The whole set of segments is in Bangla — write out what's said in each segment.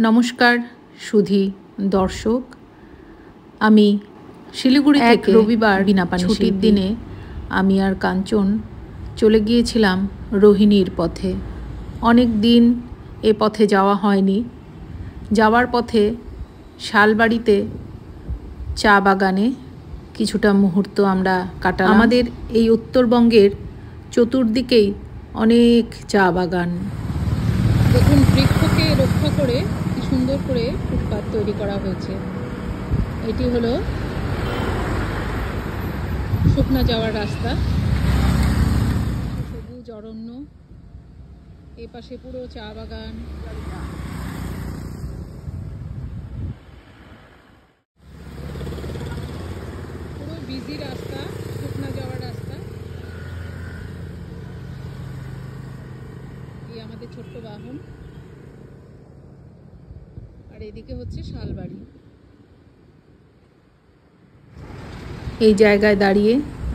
নমস্কার সুধী দর্শক, আমি শিলিগুড়ি থেকে রবিবার বিনা পানি ছুটির দিনে আমি আর কাঞ্চন চলে গিয়েছিলাম রোহিণীর পথে। অনেক দিন এ পথে যাওয়া হয়নি। যাওয়ার পথে শালবাড়িতে চা বাগানে কিছুটা মুহূর্ত আমরা কাটালাম। আমাদের এই উত্তরবঙ্গের চতুর্দিকেই অনেক চা বাগান। দেখুন, বৃক্ষকে রক্ষা করে কি সুন্দর করে ফুটপাত তৈরি করা হয়েছে। এটি হলো শুকনা যাওয়ার রাস্তা। সবুজ অরণ্য, এই পাশে পুরো চা বাগান। পুরো বিজি রাস্তা, শুকনা যাওয়ার রাস্তা। এই আমাদের ছোট্ট বাহন, আর এদিকে হচ্ছে শালবাড়ি। এই জায়গায় দাঁড়িয়ে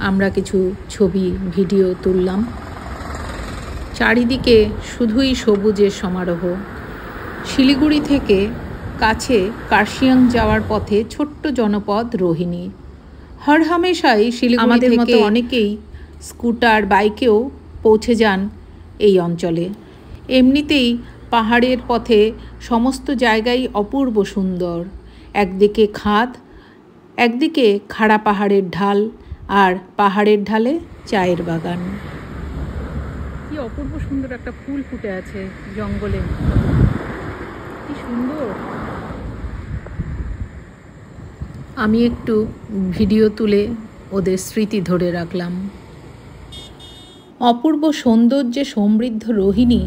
আমরা কিছু ছবি ভিডিও তুললাম। চারিদিকে শুধুই সবুজের সমারোহ। শিলিগুড়ি থেকে কাছে কার্শিয়াং যাওয়ার পথে ছোট্ট জনপদ রোহিণী। হর হামেশাই শিলিগুড়ি আমাদের মতো অনেকেই স্কুটার বাইকেও পৌঁছে যান এই অঞ্চলে। এমনিতেই পাহাড়ের পথে সমস্ত জায়গাই অপূর্ব সুন্দর। একদিকে খাদ, একদিকে খাড়া পাহাড়ের ঢাল, আর পাহাড়ের ঢালে চায়ের বাগান। কি অপূর্ব সুন্দর একটা ফুল ফুটে আছে জঙ্গলে, কি সুন্দর। আমি একটু ভিডিও তুলে ওদের স্মৃতি ধরে রাখলাম। অপূর্ব সৌন্দর্যে সমৃদ্ধ রোহিণী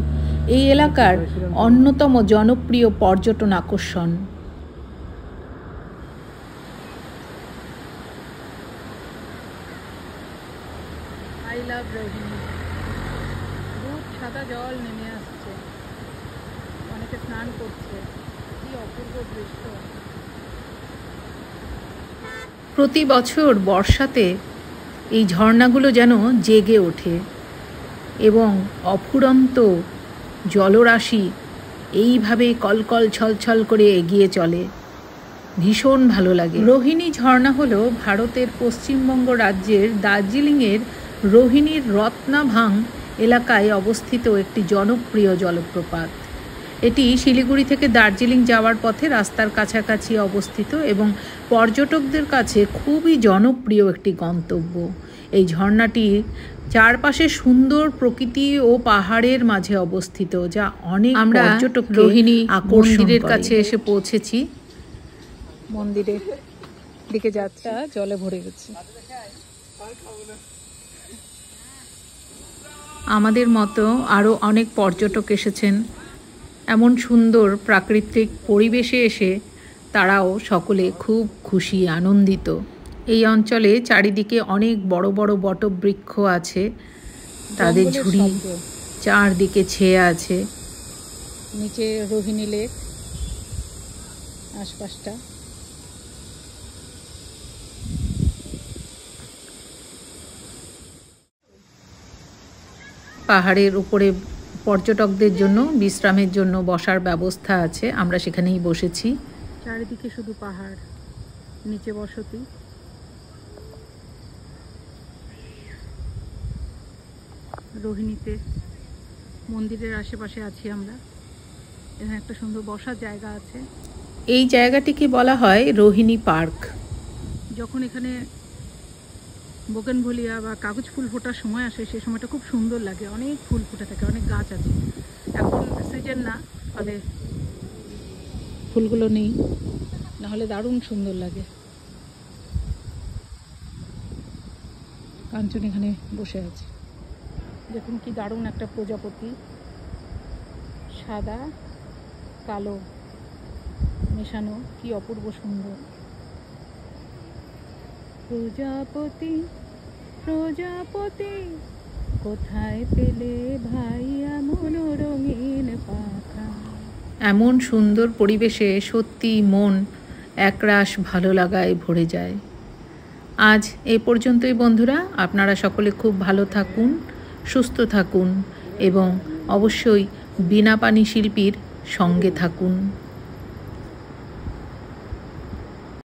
এই এলাকার অন্যতম জনপ্রিয় পর্যটন আকর্ষণ। I love Rohini. দুধ সাদা জল নেমে আসছে, অনেকে স্নান করছে। কি অপূর্ব দৃশ্য। প্রতি বছর বর্ষাতে এই ঝর্ণাগুলো যেন জেগে ওঠে এবং অফুরন্ত জলরাশি এইভাবে কলকল ছলছল করে এগিয়ে চলে। ভীষণ ভালো লাগে। রোহিণী ঝর্ণা হলো ভারতের পশ্চিমবঙ্গ রাজ্যের দার্জিলিংয়ের রোহিণীর রত্নাভাং এলাকায় অবস্থিত একটি জনপ্রিয় জলপ্রপাত। এটি শিলিগুড়ি থেকে দার্জিলিং যাওয়ার পথে রাস্তার কাছাকাছি অবস্থিত এবং পর্যটকদের কাছে খুবই জনপ্রিয় একটি গন্তব্য। এই ঝর্ণাটি চারপাশে সুন্দর প্রকৃতি ও পাহাড়ের মাঝে অবস্থিত, যা অনেক পর্যটক রোহিণী মন্দিরের কাছে এসে পৌঁছেছি। মন্দিরের দিকে যাত্রা জলে ভরে গেছে। আমাদের মতো আরও অনেক পর্যটক এসেছেন। এমন সুন্দর প্রাকৃতিক পরিবেশে এসে তারাও সকলে খুব খুশি, আনন্দিত। এই অঞ্চলে চারিদিকে অনেক বড় বড় বটবৃক্ষ আছে, তাদের ঝুড়ি চারদিকে ছেয়ে আছে। নিচে রোহিণী লেক, আশপাশটা পাহাড়ের উপরে পর্যটকদের জন্য বিশ্রামের জন্য বসার ব্যবস্থা আছে। আমরা সেখানেই বসেছি। চারিদিকে শুধু পাহাড়, নিচে বসতি। রোহিণীতে মন্দিরের আশেপাশে আছি আমরা। এখানে একটা সুন্দর বসার জায়গা আছে। এই জায়গাটিকে বলা হয় রোহিণী পার্ক। যখন এখানে বোগেনভেলিয়া বা কাগজ ফুল ফোটার সময় আসে, সেই সময়টা খুব সুন্দর লাগে। অনেক ফুল ফুটে থাকে, অনেক গাছ আছে। এখন সিজন না, ফলে ফুলগুলো নেই, নাহলে দারুণ সুন্দর লাগে। কাঞ্চন এখানে বসে আছে। দেখুন কি দারুণ একটা প্রজাপতি, সাদা কালো মেশানো, কি অপূর্ব সুন্দর। প্রজাপতি প্রজাপতি কোথায় পেলে ভাই এমন রঙিন পাখা। এমন সুন্দর পরিবেশে সত্যি মন একরাশ ভালো লাগায় ভরে যায়। আজ এই পর্যন্তই বন্ধুরা। আপনারা সকলে খুব ভালো থাকুন, সুস্থ থাকুন এবং অবশ্যই বিনা পানি শিল্পীর সঙ্গে থাকুন।